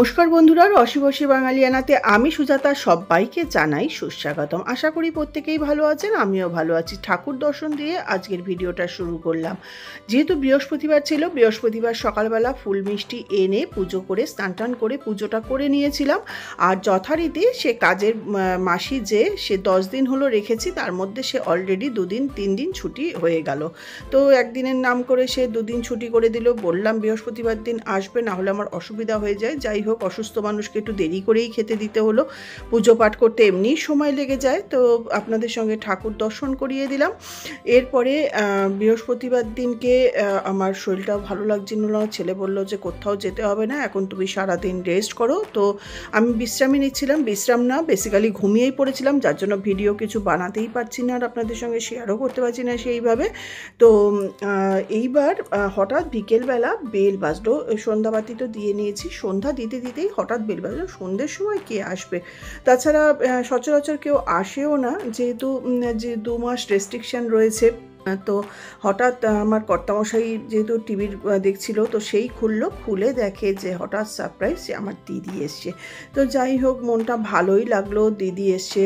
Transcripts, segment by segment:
নমস্কার বন্ধুরা, রসি বসি বাঙালিয়ানাতে আমি সুজাতা সবাইকে জানাই সুস্বাগতম। আশা করি প্রত্যেকেই ভালো আছেন, আমিও ভালো আছি। ঠাকুর দর্শন দিয়ে আজকের ভিডিওটা শুরু করলাম। যেহেতু বৃহস্পতিবার ছিল, বৃহস্পতিবার সকালবেলা ফুল মিষ্টি এনে পুজো করে স্নান টান করে পুজোটা করে নিয়েছিলাম। আর যথারীতি সে কাজের মাসি যে সে 10 দিন হলো রেখেছি, তার মধ্যে সে অলরেডি 2 দিন 3 দিন ছুটি হয়ে গেল। তো একদিনের নাম করে সে 2 দিন ছুটি করে দিল। বললাম বৃহস্পতিবার দিন আসবে, না হলে আমার অসুবিধা হয়ে যায়। যাই হোক, অসুস্থ মানুষকে একটু দেরি করেই খেতে দিতে হলো। পুজো পাঠ করতে এমনিই সময় লেগে যায়, তো আপনাদের সঙ্গে ঠাকুর দর্শন করিয়ে দিলাম। এরপরে বৃহস্পতিবার দিনকে আমার শরীরটাও ভালো লাগছিল না। ছেলে বলল যে কোথাও যেতে হবে না, এখন তুমি সারাদিন রেস্ট করো। তো আমি বিশ্রামই নিচ্ছিলাম, বিশ্রাম না বেসিক্যালি ঘুমিয়েই পড়েছিলাম, যার জন্য ভিডিও কিছু বানাতেই পারছি না আর আপনাদের সঙ্গে শেয়ারও করতে পারছি না সেইভাবে। তো এইবার হঠাৎ বিকেলবেলা বেল বাজলো। সন্ধ্যাবাতি তো দিয়ে নিয়েছি, সন্ধ্যা দিতে দিতেই হঠাৎ বেল বাজলো। সন্ধ্যের সময় কে আসবে? তাছাড়া সচরাচর কেউ আসেও না, যেহেতু যে 2 মাস রেস্ট্রিকশান রয়েছে। তো হঠাৎ আমার কর্তামশাই যেহেতু টিভির দেখছিল, তো সেই খুলে দেখে যে হঠাৎ সারপ্রাইজ যে আমার দিদি এসছে। তো যাই হোক, মনটা ভালোই লাগলো। দিদি এসছে।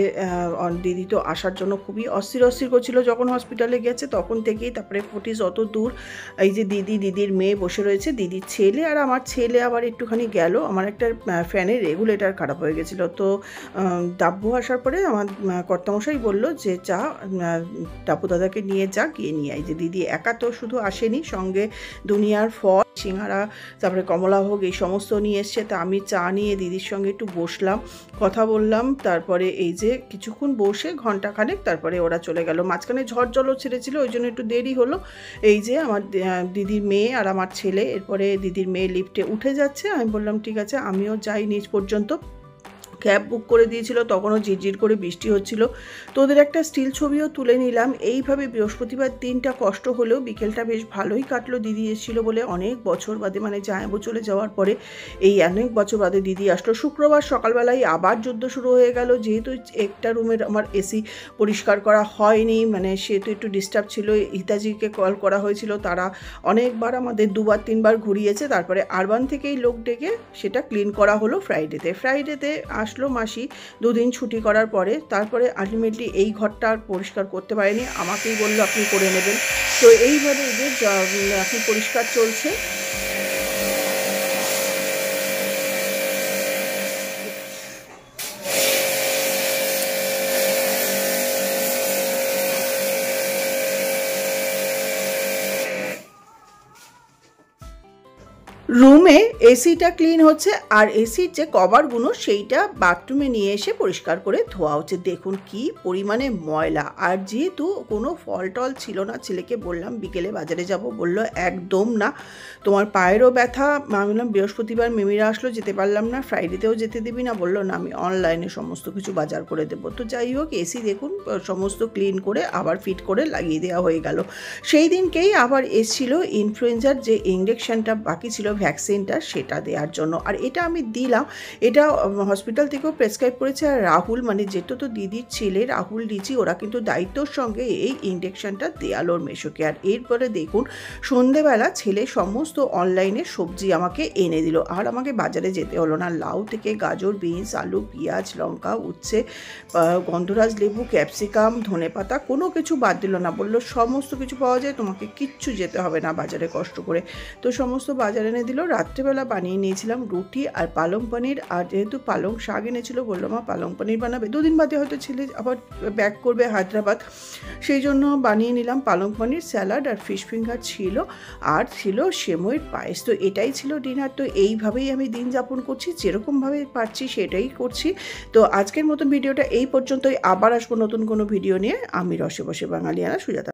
দিদি তো আসার জন্য খুবই অস্থির করছিল যখন হসপিটালে গেছে তখন থেকেই। তারপরে ফটিস অত দূর, এই যে দিদির মেয়ে বসে রয়েছে, দিদির ছেলে আর আমার ছেলে আবার একটুখানি গেল। আমার একটা ফ্যানের রেগুলেটর খারাপ হয়ে গেছিলো। তো ডাব্বু আসার পরে আমার কর্তামশাই বললো যে যা ডাব্বু দাদাকে নিয়ে যা, গিয়ে নিয়ে আই। যে দিদি একা তো শুধু আসেনি, সঙ্গে দুনিয়ার ফল, সিঙ্গারা, তারপরে কমলাভোগ এই সমস্ত নিয়ে এসছে। তা আমি চা নিয়ে দিদির সঙ্গে একটু বসলাম, কথা বললাম। তারপরে এই যে কিছুক্ষণ বসে ঘন্টাখানেক তারপরে ওরা চলে গেল। মাঝখানে ঝড় জলও ছেড়েছিল, ওই জন্য একটু দেরি হলো। এই যে আমার দিদির মেয়ে আর আমার ছেলে, এরপরে দিদির মেয়ে লিফটে উঠে যাচ্ছে। আমি বললাম ঠিক আছে, আমিও যাই নিচ পর্যন্ত। ক্যাব বুক করে দিয়েছিল, তখনও ঝিরঝির করে বৃষ্টি হচ্ছিল। তো ওদের একটা স্টিল ছবিও তুলে নিলাম। এইভাবে বৃহস্পতিবার দিনটা কষ্ট হলেও বিকেলটা বেশ ভালোই কাটলো। দিদি এসেছিলো বলে অনেক বছর বাদে, মানে জামাইবাবু চলে যাওয়ার পরে এই অনেক বছর বাদে দিদি আসলো। শুক্রবার সকালবেলায় আবার যুদ্ধ শুরু হয়ে গেল। যেহেতু একটা রুমের আমার এসি পরিষ্কার করা হয়নি, মানে সে তো একটু ডিস্টার্ব ছিল। হিতাজিকে কল করা হয়েছিল, তারা অনেকবার আমাদের 2বার 3বার ঘুরিয়েছে। তারপরে আরবান থেকেই লোক ডেকে সেটা ক্লিন করা হলো ফ্রাইডেতে আসলো মাসি 2 দিন ছুটি করার পরে। তারপরে আলটিমেটলি এই ঘরটা আর পরিষ্কার করতে পারেনি, আমাকেই বললো আপনি করে নেবেন। তো এইভাবে এদের এখন পরিষ্কার চলছে। রুমে এসিটা ক্লিন হচ্ছে, আর এসির যে কভারগুলো সেইটা বাথরুমে নিয়ে এসে পরিষ্কার করে ধোয়া হচ্ছে। দেখুন কি পরিমাণে ময়লা। আর যেহেতু কোনো ফল টল ছিল না, ছেলেকে বললাম বিকেলে বাজারে যাব, বলল একদম না, তোমার পায়েরও ব্যথা। আমি বললাম বৃহস্পতিবার মিমিরা আসলো, যেতে পারলাম না, ফ্রাইডেতেও যেতে দিবি না? বললো না, আমি অনলাইনে সমস্ত কিছু বাজার করে দেবো। তো যাই হোক, এসি দেখুন সমস্ত ক্লিন করে আবার ফিট করে লাগিয়ে দেওয়া হয়ে গেল। সেই দিনকেই আবার এসছিল ইনফ্লুয়েঞ্জার যে ইঞ্জেকশনটা বাকি ছিল, ভ্যাকসিনটা, সেটা দেওয়ার জন্য। আর এটা আমি দিলাম, এটা হসপিটাল থেকেও প্রেসক্রাইব করেছে। আর রাহুল, মানে যেটা তো দিদির ছেলে রাহুল রিচি, ওরা কিন্তু দায়িত্বর সঙ্গে এই ইঞ্জেকশনটা দেয়াল ওর মেশোকে। আর এরপরে দেখুন সন্ধেবেলা ছেলে সমস্ত অনলাইনে সবজি আমাকে এনে দিল, আর আমাকে বাজারে যেতে হলো না। লাউ থেকে গাজর, বিনস, আলু, পেঁয়াজ, লঙ্কা, উচ্ছে, গন্ধরাজ লেবু, ক্যাপসিকাম, ধনেপাতা, কোনো কিছু বাদ দিল না। বললো সমস্ত কিছু পাওয়া যায়, তোমাকে কিচ্ছু যেতে হবে না বাজারে কষ্ট করে। তো সমস্ত বাজারে এনে দিল। রাত্রেবেলা বানিয়ে নিয়েছিলাম রুটি আর পালং পনির। আর যেহেতু পালং শাক এনেছিল, বললো মা পালং পনির বানাবে, 2 দিন বাদে হয়তো ছেলে আবার ব্যাক করবে হায়দ্রাবাদ, সেই জন্য বানিয়ে নিলাম পালং পনির। স্যালাড আর ফিশ ফিঙ্গার ছিল, আর ছিল সেমইয়ের পায়েস। তো এটাই ছিল ডিনার। তো এইভাবেই আমি দিন যাপন করছি, যেরকমভাবে পারছি সেটাই করছি। তো আজকের মতন ভিডিওটা এই পর্যন্তই। আবার আসবো নতুন কোনো ভিডিও নিয়ে। আমি রসে বসে বাঙালিয়ানা সুজাতা।